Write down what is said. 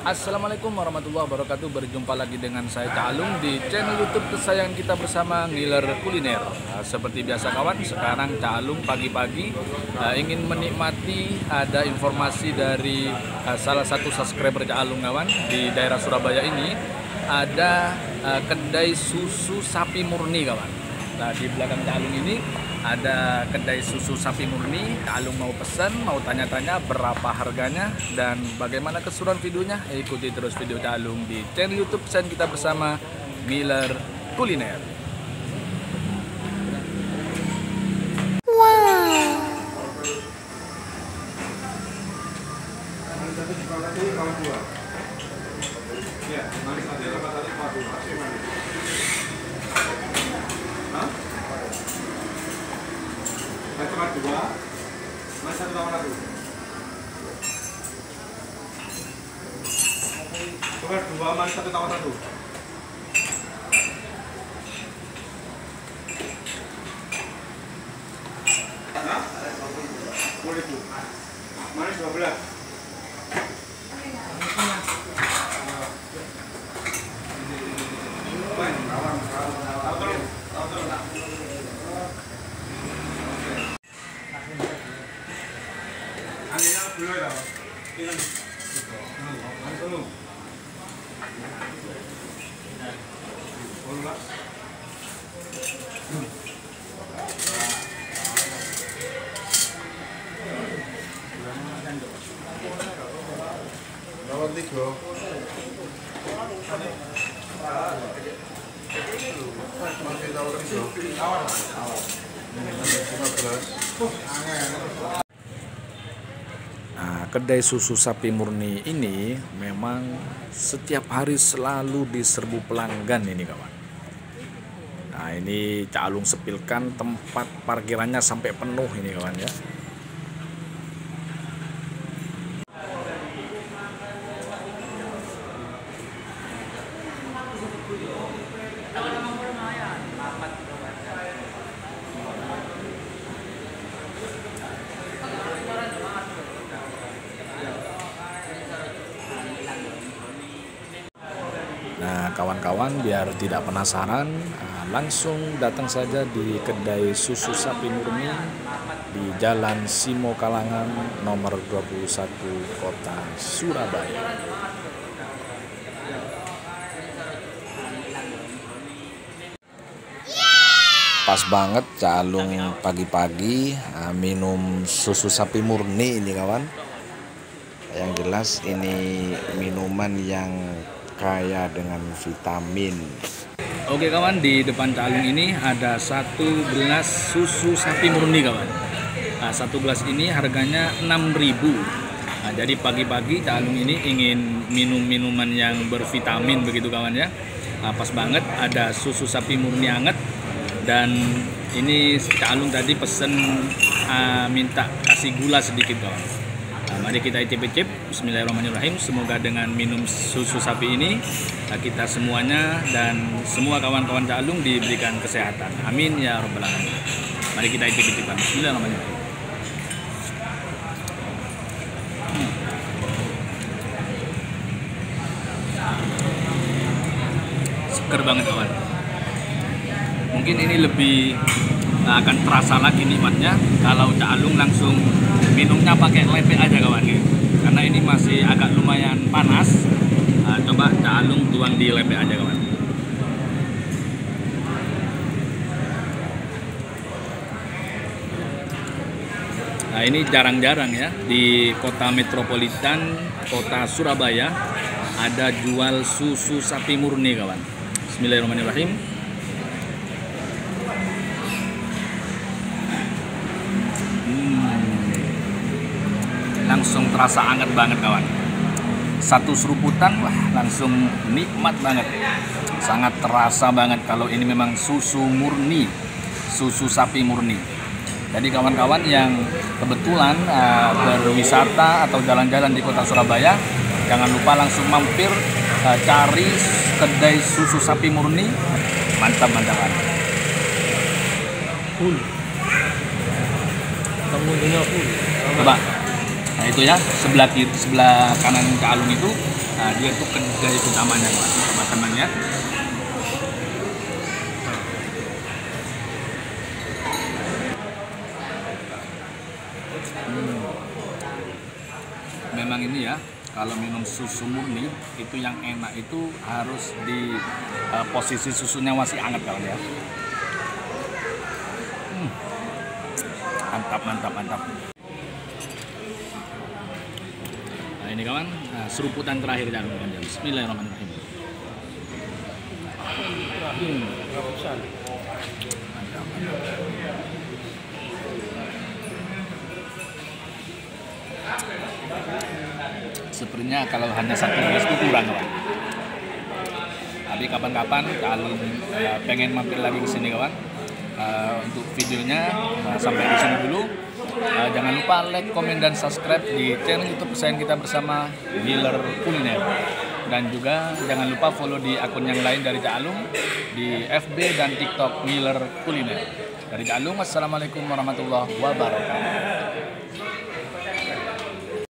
Assalamualaikum warahmatullahi wabarakatuh. Berjumpa lagi dengan saya Cak Alung di channel YouTube kesayangan kita bersama Ngiler Kuliner. Seperti biasa kawan, sekarang Cak Alung pagi-pagi ingin menikmati ada informasi dari salah satu subscriber Cak Alung kawan di daerah Surabaya ini ada kedai susu sapi murni kawan. Nah, di belakang Cak Alung ini ada kedai susu sapi murni. Cak Alung mau pesan, mau tanya-tanya berapa harganya dan bagaimana keseruan videonya. Ikuti terus video Cak Alung di channel YouTube kesayangan kita bersama Ngiler Kuliner. Cuma dua, mas satu tambah satu. Cuma dua, mas satu tambah satu. Hah? Boleh bu. Manis 12. Lawan 3. Masih tahu 3. Awal. 15. Nah, kedai susu sapi murni ini memang setiap hari selalu diserbu pelanggan ini kawan. Nah, ini Cak Alung sepilkan tempat parkirannya sampai penuh ini kawan ya. Nah, kawan-kawan biar tidak penasaran, langsung datang saja di kedai susu sapi murni di Jalan Simo Kalangan nomor 21 Kota Surabaya. Pas banget Cak Alung pagi-pagi minum susu sapi murni ini kawan. Yang jelas ini minuman yang kaya dengan vitamin. Oke kawan, di depan Cak Alung ini ada satu gelas susu sapi murni kawan. Nah, satu gelas ini harganya 6.000. Nah, jadi pagi-pagi Cak Alung ini ingin minum minuman yang bervitamin begitu kawan ya. Nah, pas banget ada susu sapi murni hangat dan ini Cak Alung tadi pesen minta kasih gula sedikit kawan. Nah, mari kita icip-icip. Bismillahirrahmanirrahim. Semoga dengan minum susu sapi ini kita semuanya dan semua kawan-kawan Cak Alung diberikan kesehatan. Amin ya rabbal alamin. Mari kita icip-icip. Bismillahirrahmanirrahim. Seger banget kawan. Mungkin ini lebih akan terasa lagi nikmatnya kalau Cak Alung langsung minumnya pakai lepek aja kawan ya. Karena ini masih agak lumayan panas. Coba Cak Alung tuang di lepek aja kawan. Nah, ini jarang-jarang ya di kota metropolitan kota Surabaya ada jual susu sapi murni kawan. Bismillahirrahmanirrahim. Langsung terasa hangat banget kawan. Satu seruputan wah langsung nikmat banget. Sangat terasa banget kalau ini memang susu murni, susu sapi murni. Jadi kawan-kawan yang kebetulan berwisata atau jalan-jalan di kota Surabaya, jangan lupa langsung mampir cari kedai susu sapi murni. Mantap-mantap. Full. Pengunjungnya full. Coba. Nah itu ya, sebelah kanan Cak Alung itu Dia tuh kedai utamanya teman-teman ya. Memang ini ya, kalau minum susu murni itu yang enak itu harus di posisi susunya masih hangat kawan ya. Mantap, mantap, mantap. Nah ini kawan, seruputan terakhir dan Bismillahirrahmanirrahim. Mantap, mantap. Sepertinya kalau hanya satu gelas itu kurang kawan. Tapi kapan-kapan kalau pengen mampir lagi ke sini kawan, untuk videonya sampai di sini dulu. Jangan lupa like, komen, dan subscribe di channel YouTube kesayangan kita bersama Miller Kuliner. Dan juga jangan lupa follow di akun yang lain dari Cak Alung di FB dan TikTok Miller Kuliner. Dari Cak Alung, wassalamualaikum warahmatullahi wabarakatuh.